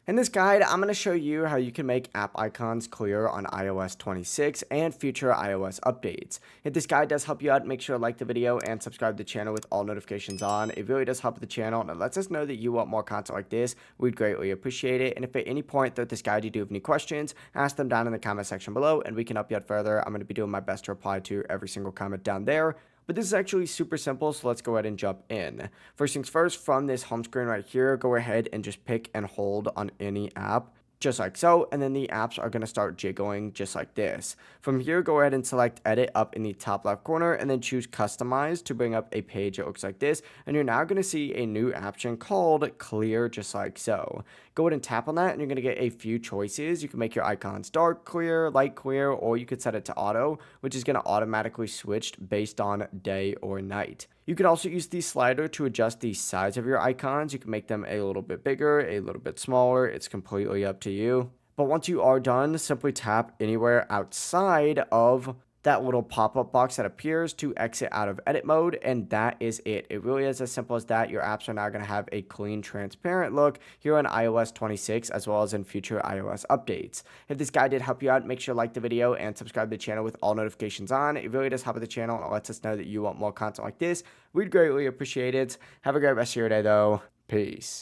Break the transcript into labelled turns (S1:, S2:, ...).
S1: In this guide, I'm going to show you how you can make app icons clear on iOS 26 and future iOS updates. If this guide does help you out, make sure to like the video and subscribe to the channel with all notifications on. It really does help the channel and it lets us know that you want more content like this. We'd greatly appreciate it. And if at any point throughout this guide you do have any questions, ask them down in the comment section below and we can help you out further. I'm going to be doing my best to reply to every single comment down there. But this is actually super simple, so let's go ahead and jump in. First things first, from this home screen right here, go ahead and just pick and hold on any app, just like so, and then the apps are going to start jiggling just like this. From here, go ahead and select edit up in the top left corner and then choose customize to bring up a page that looks like this, and you're now going to see a new option called clear, just like so. Go ahead and tap on that and you're going to get a few choices. You can make your icons dark clear, light clear, or you could set it to auto, which is going to automatically switch based on day or night. You can also use the slider to adjust the size of your icons. You can make them a little bit bigger, a little bit smaller. It's completely up to you. But once you are done, simply tap anywhere outside of that little pop-up box that appears to exit out of edit mode, and that is it. It really is as simple as that. Your apps are now going to have a clean, transparent look here on iOS 26 as well as in future iOS updates. If this guide did help you out, make sure to like the video and subscribe to the channel with all notifications on. It really does help the channel and it lets us know that you want more content like this. We'd greatly appreciate it. Have a great rest of your day though. Peace.